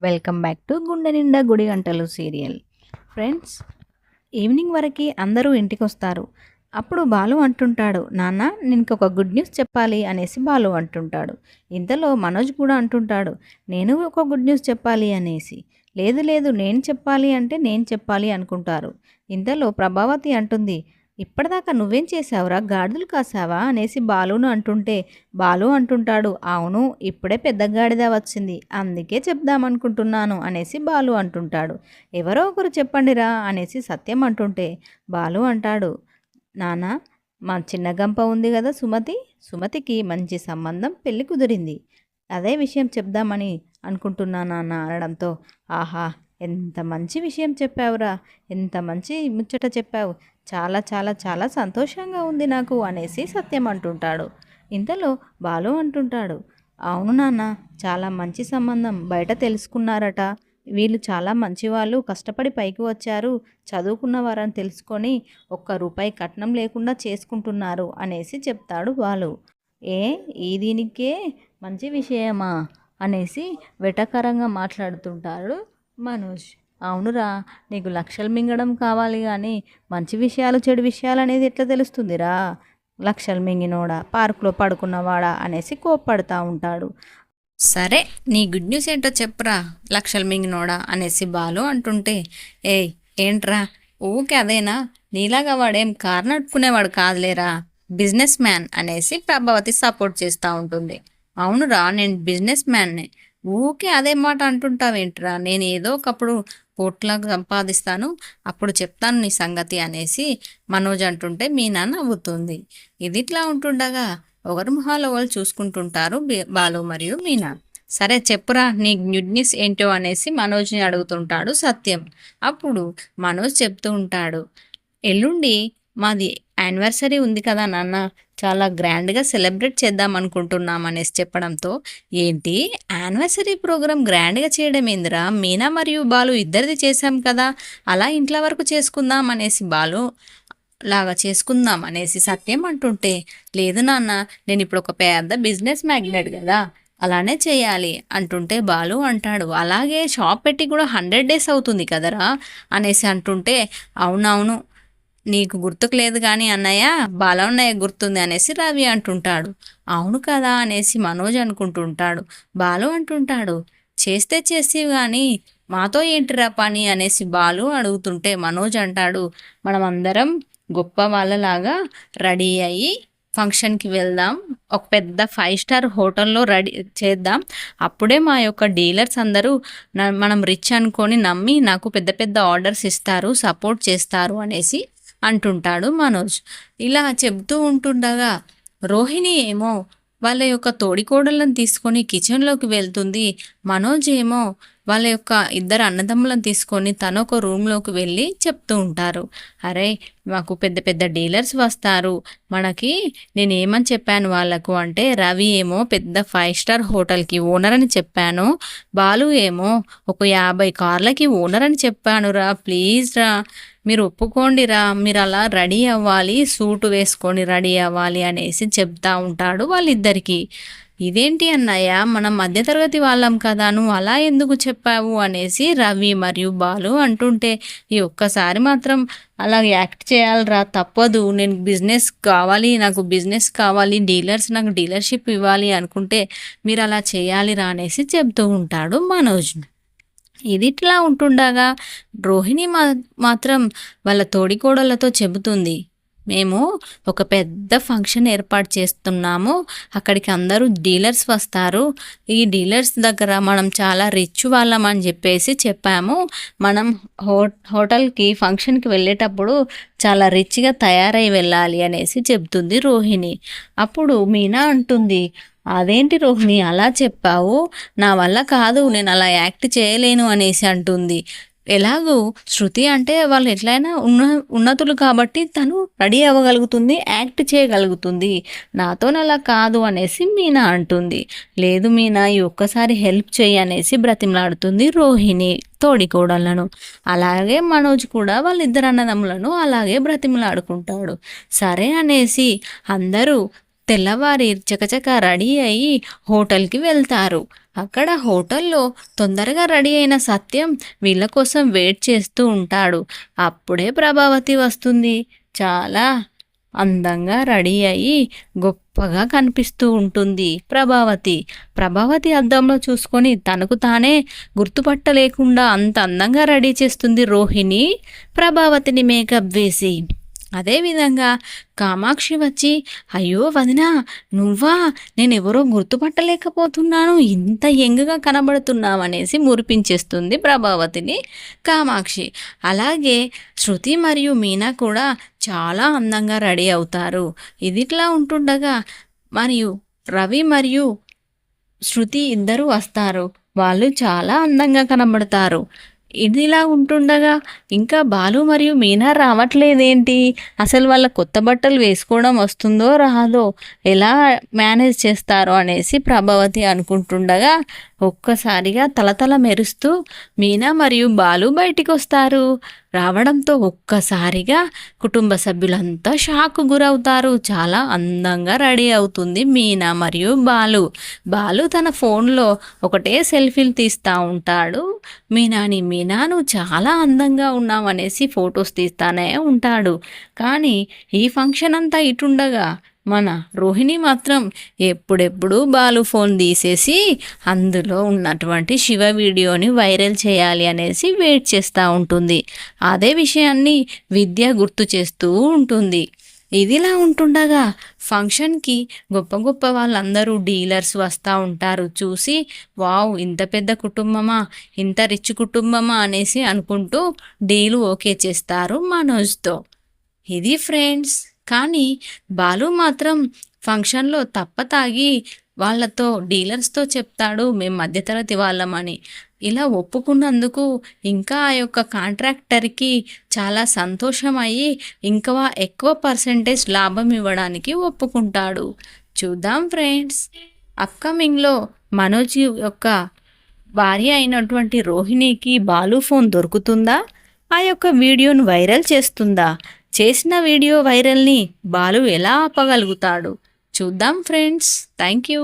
Welcome back to గుండె నిండా గుడి గంటలు సీరియల్. ఫ్రెండ్స్, ఈవినింగ్ వరకు అందరూ ఇంటికి వస్తారు. అప్పుడు బాలు అంటుంటాడు, నాన్న నీకు ఒక గుడ్ న్యూస్ చెప్పాలి అనేసి బాలు అంటుంటాడు. ఇంతలో మనోజ్ కూడా అంటుంటాడు, నేను ఒక గుడ్ న్యూస్ చెప్పాలి అనేసి. లేదు లేదు, నేను చెప్పాలి అంటే నేను చెప్పాలి అనుకుంటారు. ఇంతలో ప్రభావతి అంటుంది, ఇప్పటిదాకా నువ్వేం చేసావురా, గాడిదలు కాసావా అనేసి బాలును అంటుంటే బాలు అంటుంటాడు, అవును ఇప్పుడే పెద్ద గాడిద వచ్చింది, అందుకే చెప్దామనుకుంటున్నాను అనేసి బాలు అంటుంటాడు. ఎవరో ఒకరు చెప్పండిరా అనేసి సత్యం అంటుంటే బాలు అంటాడు, నాన్న మా చిన్న గంప ఉంది కదా సుమతికి మంచి సంబంధం పెళ్లి కుదిరింది, అదే విషయం చెప్దామని అనుకుంటున్నా నాన్న అనడంతో, ఆహా ఎంత మంచి విషయం చెప్పావురా, ఎంత మంచి ముచ్చట చెప్పావు, చాలా చాలా చాలా సంతోషంగా ఉంది నాకు అనేసి సత్యం అంటుంటాడు. ఇంతలో బాలు అంటుంటాడు, అవును నాన్న చాలా మంచి సంబంధం, బయట తెలుసుకున్నారట, వీళ్ళు చాలా మంచివాళ్ళు, కష్టపడి పైకి వచ్చారు, చదువుకున్నవారని తెలుసుకొని ₹1 కట్నం లేకుండా చేసుకుంటున్నారు అనేసి చెప్తాడు బాలు. ఏ ఈ దీనికే మంచి విషయమా అనేసి వెటకరంగా మాట్లాడుతుంటాడు మనోజ్. అవునురా, నీకు లక్షలు మింగడం కావాలి కానీ మంచి విషయాలు చెడు విషయాలు అనేది ఎట్లా తెలుస్తుందిరా, లక్షలు మింగినోడా పార్కులో పడుకున్నవాడా అనేసి కోప్పడుతూ ఉంటాడు. సరే నీ గుడ్ న్యూస్ ఏంటో చెప్పురా లక్షలు మింగినోడా అనేసి బాలు అంటుంటే, ఏయ్ ఏంట్రా ఊకే అదేనా, నీలాగా వాడేం కారు నడుపుకునేవాడు కాదులేరా, బిజినెస్ మ్యాన్ అనేసి ప్రభావతి సపోర్ట్ చేస్తూ ఉంటుంది. అవునురా నేను బిజినెస్ మ్యాన్నే, ఊకే అదే మాట అంటుంటావేంట్రా, నేను ఏదో ఒకప్పుడు కోట్లకు సంపాదిస్తాను, అప్పుడు చెప్తాను నీ సంగతి అనేసి మనోజ్ అంటుంటే మీనా నవ్వుతుంది. ఇది ఇట్లా ఉంటుండగా ఒకరి మొహాలు ఒకరు చూసుకుంటుంటారు బాలు మరియు మీనా. సరే చెప్పురా నీ గుడ్ న్యూస్ ఏంటో అనేసి మనోజ్ని అడుగుతుంటాడు సత్యం. అప్పుడు మనోజ్ చెప్తూ ఉంటాడు, ఎల్లుండి మాది యానివర్సరీ ఉంది కదా నాన్న, చాలా గ్రాండ్గా సెలబ్రేట్ చేద్దాం అనుకుంటున్నాం అనేసి చెప్పడంతో, ఏంటి యానివర్సరీ ప్రోగ్రామ్ గ్రాండ్గా చేయడం ఏందిరా, మీనా మరియు బాలు ఇద్దరిది చేశాం కదా, అలా ఇంట్లో వరకు చేసుకుందాం అనేసి బాలు లాగా చేసుకుందాం అనేసి సత్యం అంటుంటే, లేదు నాన్న నేను ఇప్పుడు ఒక పెద్ద బిజినెస్ మ్యాగ్నెట్ కదా, అలానే చేయాలి అంటుంటే బాలు అంటాడు, అలాగే షాప్ పెట్టి కూడా 100 days అవుతుంది కదరా అనేసి అంటుంటే, అవునవును నీకు గుర్తుకు లేదు కానీ అన్నయ్య బాలన్నయ్య గుర్తుంది అనేసి రవి అంటుంటాడు. అవును కదా అనేసి మనోజ్ అనుకుంటుంటాడు. బాలు అంటుంటాడు, చేస్తే చేసేవి కానీ మాతో ఏంటిరా పని అనేసి బాలు అడుగుతుంటే మనోజ్ అంటాడు, మనం అందరం గొప్ప వాళ్ళలాగా రెడీ అయ్యి ఫంక్షన్కి వెళ్దాం, ఒక పెద్ద 5 star హోటల్లో రెడీ చేద్దాం, అప్పుడే మా యొక్క డీలర్స్ అందరూ మనం రిచ్ అనుకొని నమ్మి నాకు పెద్ద పెద్ద ఆర్డర్స్ ఇస్తారు, సపోర్ట్ చేస్తారు అనేసి అంటుంటాడు మనోజ్. ఇలా చెబుతూ ఉంటుండగా రోహిణి ఏమో వాళ్ళ యొక్క తోడికోడళ్ళని తీసుకొని కిచెన్లోకి వెళ్తుంది. మనోజ్ ఏమో వాళ్ళ యొక్క ఇద్దరు అన్నదమ్ములను తీసుకొని తను ఒక రూమ్లోకి వెళ్ళి చెప్తూ ఉంటారు, అరే మాకు పెద్ద పెద్ద డీలర్స్ వస్తారు, మనకి నేను ఏమని చెప్పాను వాళ్ళకు అంటే, రవి ఏమో పెద్ద 5 star హోటల్కి ఓనర్ అని చెప్పాను, బాలు ఏమో ఒక 50 కార్లకి ఓనర్ అని చెప్పాను రా, ప్లీజ్ రా మీరు ఒప్పుకోండిరా, మీరు అలా రెడీ అవ్వాలి, సూటు వేసుకొని రెడీ అవ్వాలి అనేసి చెప్తా ఉంటాడు వాళ్ళిద్దరికీ. ఇదేంటి అన్నయ్య మనం మధ్యతరగతి వాళ్ళం కదా, నువ్వు అలా ఎందుకు చెప్పావు అనేసి రవి మరియు బాలు అంటుంటే, ఈ ఒక్కసారి మాత్రం అలా యాక్ట్ చేయాలరా, తప్పదు, నేను బిజినెస్ కావాలి, నాకు బిజినెస్ కావాలి, డీలర్స్ నాకు డీలర్షిప్ ఇవ్వాలి అనుకుంటే మీరు అలా చేయాలిరా అనేసి చెప్తూ ఉంటాడు మనోజ్. ఇది ఇట్లా ఉంటుండగా రోహిణి మాత్రం వాళ్ళ తోడికోడళ్ళతో చెబుతుంది, మేము ఒక పెద్ద ఫంక్షన్ ఏర్పాటు చేస్తున్నాము, అక్కడికి అందరూ డీలర్స్ వస్తారు, ఈ డీలర్స్ దగ్గర మనం చాలా రిచ్ వాళ్ళం అని చెప్పేసి చెప్పాము, మనం హోటల్కి ఫంక్షన్కి వెళ్ళేటప్పుడు చాలా రిచ్గా తయారై వెళ్ళాలి అనేసి చెప్తుంది రోహిణి. అప్పుడు మీనా అంటుంది, అదేంటి రోహిణి అలా చెప్పావు, నా వల్ల కాదు, నేను అలా యాక్ట్ చేయలేను అనేసి అంటుంది. ఎలాగూ శృతి అంటే వాళ్ళు ఎట్లయినా ఉన్నతులు కాబట్టి తను రెడీ అవ్వగలుగుతుంది, యాక్ట్ చేయగలుగుతుంది, నాతోనలా కాదు అనేసి మీనా అంటుంది. లేదు మీనా ఈ ఒక్కసారి హెల్ప్ చేయి అనేసి బ్రతిమలాడుతుంది రోహిణి తోడికోడళ్ళను. అలాగే మనోజ్ కూడా వాళ్ళిద్దరు అన్నదమ్ములను అలాగే బ్రతిమలాడుకుంటాడు. సరే అనేసి అందరూ తెల్లవారి చకచక రెడీ అయ్యి హోటల్కి వెళ్తారు. అక్కడ హోటల్లో తొందరగా రెడీ అయిన సత్యం వీళ్ళ కోసం వెయిట్ చేస్తూ ఉంటాడు. అప్పుడే ప్రభావతి వస్తుంది. చాలా అందంగా రెడీ అయ్యి గొప్పగా కనిపిస్తూ ఉంటుంది ప్రభావతి అద్దంలో చూసుకొని తనకు తానే గుర్తుపట్టలేకుండా అంత అందంగా రెడీ చేస్తుంది రోహిణి ప్రభావతిని మేకప్ వేసి. అదేవిధంగా కామాక్షి వచ్చి, అయ్యో వదినా నువ్వా, నేనెవరో గుర్తుపట్టలేకపోతున్నాను, ఇంత యంగ్గా కనబడుతున్నావనేసి మురిపించేస్తుంది ప్రభావతిని కామాక్షి. అలాగే శృతి మరియు మీనా కూడా చాలా అందంగా రెడీ అవుతారు. ఇదిట్లా ఉంటుండగా మరియు రవి మరియు శృతి ఇద్దరు వస్తారు. వాళ్ళు చాలా అందంగా కనబడతారు. ఇదిలా ఉంటుండగా ఇంకా బాలు మరియు మీనా రావట్లేదేంటి, అసలు వాళ్ళ కొత్త బట్టలు వేసుకోవడం వస్తుందో రాదో, ఎలా మేనేజ్ చేస్తారో అనేసి ప్రభావతి అనుకుంటుండగా ఒక్కసారిగా తలతల మెరుస్తూ మీనా మరియు బాలు బయటికి వస్తారు. రావడంతో ఒక్కసారిగా కుటుంబ సభ్యులంతా షాక్ గురవుతారు. చాలా అందంగా రెడీ అవుతుంది మీనా మరియు బాలు తన ఫోన్లో ఒకటే సెల్ఫీలు తీస్తూ ఉంటాడు. మీనా నువ్వు చాలా అందంగా ఉన్నావు అనేసి ఫొటోస్ తీస్తానే ఉంటాడు. కానీ ఈ ఫంక్షన్ అంతా ఇటుండగా మన రోహిణి మాత్రం ఎప్పుడెప్పుడు బాలు ఫోన్ తీసేసి అందులో ఉన్నటువంటి శివ వీడియోని వైరల్ చేయాలి అనేసి వెయిట్ చేస్తూ ఉంటుంది. అదే విషయాన్ని విద్య గుర్తు చేస్తూ ఉంటుంది. ఇదిలా ఉంటుండగా ఫంక్షన్కి గొప్ప గొప్ప వాళ్ళందరూ డీలర్స్ వస్తూ ఉంటారు. చూసి వావ్ ఇంత పెద్ద కుటుంబమా, ఇంత రిచ్ కుటుంబమా అనేసి అనుకుంటూ డీలు ఓకే చేస్తారు మనోజ్తో. ఇది ఫ్రెండ్స్. కానీ బాలు మాత్రం ఫంక్షన్లో తాగి వాళ్ళతో డీలర్స్తో చెప్తాడు మేము మధ్యతరగతి వాళ్ళమని. ఇలా ఒప్పుకున్నందుకు ఇంకా ఆ యొక్క కాంట్రాక్టర్కి చాలా సంతోషం అయ్యి ఇంకా ఎక్కువ పర్సెంటేజ్ లాభం ఇవ్వడానికి ఒప్పుకుంటాడు. చూద్దాం ఫ్రెండ్స్, అప్కమింగ్లో మనోజ్ యొక్క భార్య అయినటువంటి రోహిణికి బాలు ఫోన్ దొరుకుతుందా, ఆ యొక్క వీడియోను వైరల్ చేస్తుందా, చేసిన వీడియో వైరల్ని బాలు ఎలా ఆపగలుగుతాడు చూద్దాం ఫ్రెండ్స్. Thank you.